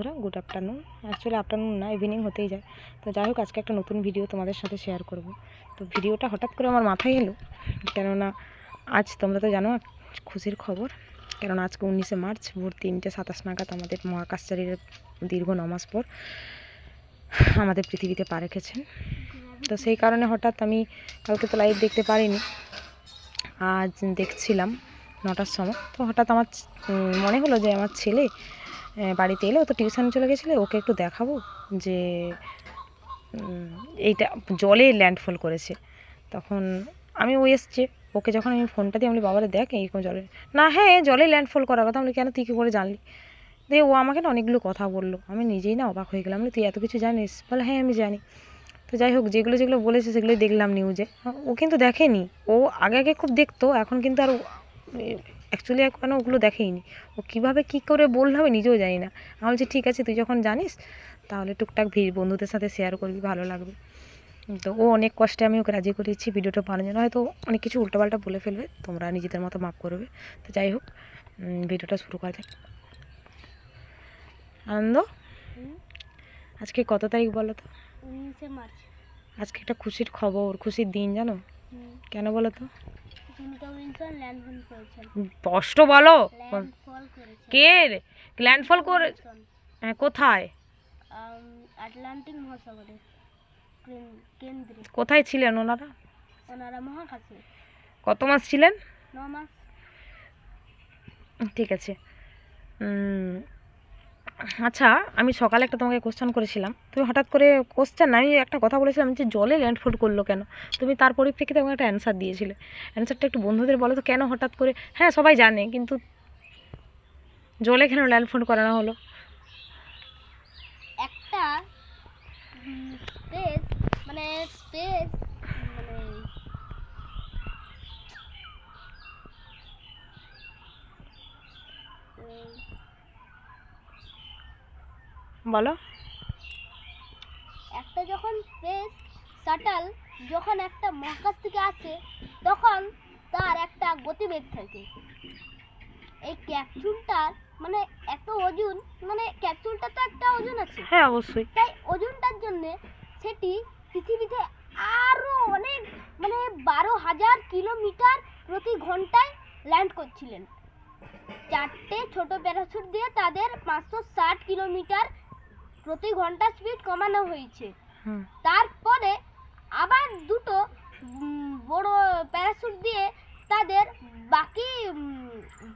বন্ধুরা, good afternoon. Actually afternoon না, evening হতেই যায়। তো যাই হোক, আজকে একটা নতুন ভিডিও তোমাদের সাথে শেয়ার করব। তো ভিডিওটা হঠাৎ করে আমার মাথায় এলো, কেননা আজ তোমরা তো জানো খুশির খবর, কেননা আজকে 19শে মার্চ ভোর 3:27 নাগাদ আমাদের মহাকাশচারীরা দীর্ঘ 9 মাস পর আমাদের পৃথিবীতে পা রেখেছেন। তো সেই কারণে হঠাৎ আমি কালকে তো লাইভ দেখতে পারিনি, আজ দেখছিলাম 9টার সময়। তো হঠাৎ আমার মনে হলো যে আমার ছেলে বাড়িতে এলে, ও তো টিউশন চলে গেছিলো, ওকে একটু দেখাবো যে এইটা জলে ল্যান্ডফল করেছে। তখন আমি ও এসছে, ওকে যখন আমি ফোনটা দিয়ে আমি বাবারে দেখ এই জলে না, হ্যাঁ জলে ল্যান্ডফল করার কথা। আমি কেন, তুই কী করে জানলি? দিয়ে ও আমাকে না অনেকগুলো কথা বললো, আমি নিজেই না অবাক হয়ে গেলাম। তুই এত কিছু জানিস? বলে হ্যাঁ আমি জানি। তো যাই হোক, যেগুলো যেগুলো বলেছে সেগুলোই দেখলাম নিউজে। ও কিন্তু দেখেনি, ও আগে আগে খুব দেখতো, এখন কিন্তু আর অ্যাকচুয়ালি এখন ওগুলো দেখেইনি। ও কীভাবে কী করে বললো আমি নিজেও জানি না। আমি বলছি ঠিক আছে, তুই যখন জানিস তাহলে টুকটাক বন্ধুদের সাথে শেয়ার করবি, ভালো লাগবে। তো ও অনেক কষ্টে আমি ওকে রাজি করিয়েছি ভিডিওটা বানানোর জন্য। হয়তো অনেক কিছু উল্টোপাল্টা বলে ফেলবে, তোমরা নিজেদের মতো মাপ করবে। তো যাই হোক, ভিডিওটা শুরু করা যাক। আনন্দ, আজকে কত তারিখ বলো তো? 19শে মার্চ। আজকে একটা খুশির খবর, খুশির দিন, জানো কেন বলো তো? স্পষ্ট বলো, কে ল্যান্ডফল করে? হ্যাঁ, কোথায়? আটলান্টিক মহাসাগরে কেন্দ্রে। কোথায় ছিলেন ওনারা? ওনারা মহাকাশে। কত মাস ছিলেন? 9 মাস। ঠিক আছে। আচ্ছা, আমি সকালে একটা তোমাকে কোশ্চেন করেছিলাম, তুমি হঠাৎ করে কোশ্চেন না, আমি একটা কথা বলেছিলাম যে জলে ল্যান্ডফল করলো কেন? তুমি তার পরিপ্রেক্ষিতে আমাকে একটা অ্যান্সার দিয়েছিলে। অ্যান্সারটা একটু বন্ধুদের বলো তো, কেন হঠাৎ করে? হ্যাঁ সবাই জানে, কিন্তু জলে কেন ল্যান্ডফল করানো হলো? একটা স্পেস মানে বলো। একটা যখন স্পেস শাটল যখন একটা মহাকাশ থেকে আসে, তখন তার একটা গতিবেগ থাকে। এই ক্যাপসুলটার মানে এত ওজন, মানে ক্যাপসুলটা তো একটা ওজন আছে। হ্যাঁ অবশ্যই। তাই ওজনটার জন্য সেটি পৃথিবীতে আরো অনেক মানে 12,000 কিলোমিটার প্রতি ঘন্টায় ল্যান্ড করছিলেন। 4টে ছোট প্যারাশুট দিয়ে তাদের 560 কিলোমিটার প্রতি ঘন্টা স্পিড কমানো হয়েছে। তারপরে আবার দুটো বড় প্যারাশুট দিয়ে তাদের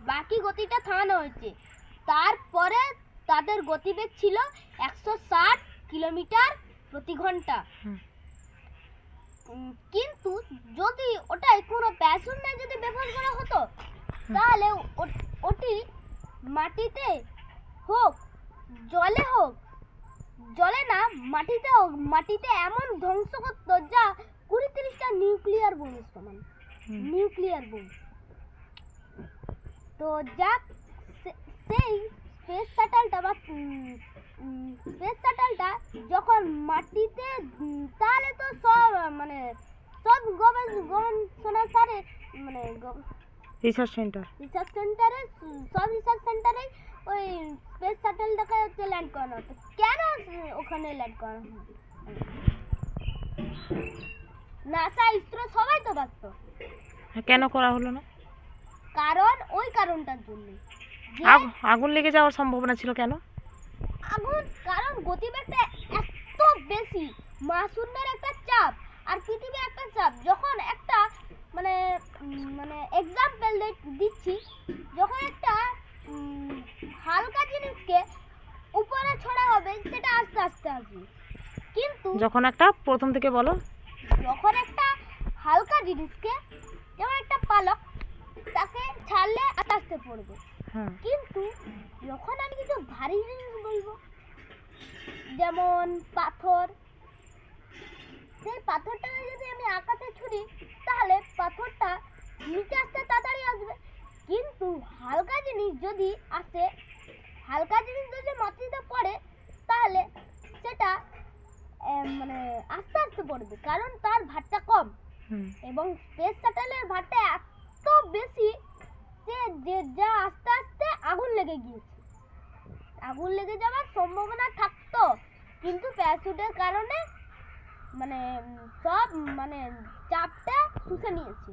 বাকি গতিটা থামানো হয়েছে। তারপরে তাদের গতিবেগ ছিল 160 কিলোমিটার প্রতি ঘন্টা। কিন্তু যদি ওটাই কোনো প্যারাশুট না যদি ব্যবহার করা হতো, তাহলে ওটি মাটিতে হোক জলে হোক, জলে না মাটিতে হোক, মাটিতে এমন ধ্বংস করত যা 20-30টা নিউক্লিয়ার বোমের সমান। Nuclear bomb. তো যাক, সেই স্পেস শাটলটা যখন মাটিতে, তাহলে তো সব গবেষণাগারে রিসার্চ সেন্টারে সব রিসার্চ সেন্টারে ওই স্পেস শাটলটাকে ল্যান্ড করানো হতো। কেন ওখানে ল্যান্ড করানো হতো? নাসা, ইসরো সবাই তো ব্যস্ত। কেন করা হলো না? কারণ ওই কারণটার জন্য আগুন লেগে যাওয়ার সম্ভাবনা ছিল। কেন আগুন? কারণ গতিবেগটা এত বেশি, মহাশূন্যের একটা চাপ আর পৃথিবীর একটা চাপ, যখন একটা মানে এক্সাম্পল দিচ্ছি, যখন একটা হালকা জিনিসকে উপরে ছড়া হবে সেটা আস্তে আস্তে আসবে, কিন্তু যখন একটা, প্রথম থেকে বলো, যখন একটা হালকা জিনিসকে, যেমন একটা পালক, তাকে ছাড়লে আস্তে আস্তে পড়বে। কিন্তু যখন আমি কিছু ভারী জিনিস বলবো, যেমন পাথর, সেই পাথরটাকে যদি আমি আকাশে ছুড়ি, তাহলে পাথরটা নিচে আসতে তাড়াতাড়ি আসবে। কিন্তু হালকা জিনিস যদি আসে, হালকা জিনিস যদি মাটিতে পড়ে, তাহলে সেটা আস্তে আস্তে পড়বে, কারণ তার ভারটা কম। এবং স্পেস শাটলের ভারটা এত বেশি যে যা আস্তে আস্তে আগুন লেগে গিয়েছে। আগুন লেগে যাওয়ার সম্ভাবনা থাকতো, কিন্তু প্যারাশুটের কারণে মানে সব মানে চাপটা শুষে নিয়েছি।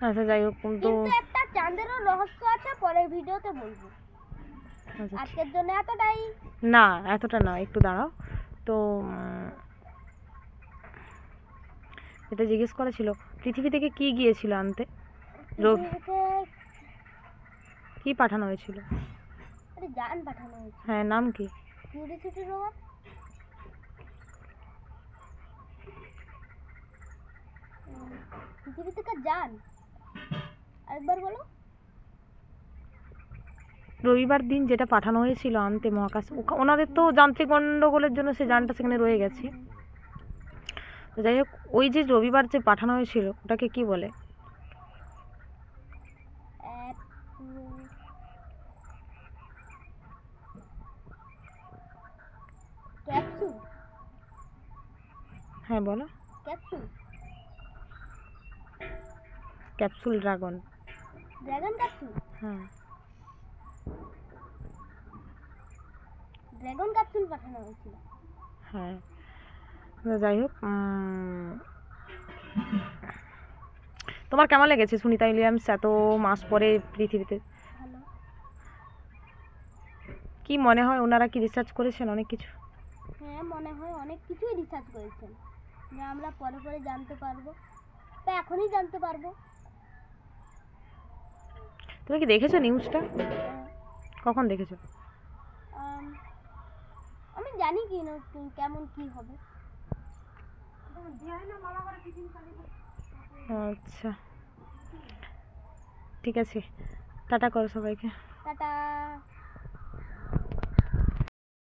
আচ্ছা যাই হোক, তো কিন্তু একটা চাঁদেরও রহস্য আছে, পরের ভিডিওতে বলবো। আচ্ছা, আজকের জন্য এতটাই। না এতটা না, একটু দাঁড়াও। তো এটা জিজ্ঞেস করা ছিল, পৃথিবী থেকে কি গিয়েছিল আনতে? পৃথিবীতে কি পাঠানো হয়েছিল? একটা যান পাঠানো হয়েছে। হ্যাঁ, নাম কি? Curiosity robot. পৃথিবী থেকে যান, আরেকবার বলো। রবিবার দিন যেটা পাঠানো হয়েছিল আনতে মহাকাশ, ওনাদের তো যান্ত্রিক গন্ডগোলের জন্য সে যানটা সেখানে রয়ে গেছে। তো যাই হোক, ওই যে রবিবার যে পাঠানো হয়েছিল ওটাকে কি বলে? ক্যাপসুল। হ্যাঁ বলো। Capsule. Capsule dragon. Dragon capsule. হ্যাঁ, ড্রাগন ক্যাপসুল পাঠানো হয়েছিল। হ্যাঁ। তো যাই হোক, তোমার কেমন লেগেছে সুনিতা উইলিয়ামস এত মাস পরে পৃথিবীতে? ভালো। কি মনে হয়, ওনারা কি রিসার্চ করেছেন অনেক কিছু? হ্যাঁ, মনে হয় অনেক কিছুই রিসার্চ করেছেন, যা আমরা পরে পরে জানতে পারবো, তা এখনই জানতে পারবো। তুমি কি দেখেছো নিউজটা? কখন দেখেছো? আমি জানি কি না কেমন কি হবে। আচ্ছা, ঠিক আছে, টাটা করো সবাইকে। টাটা।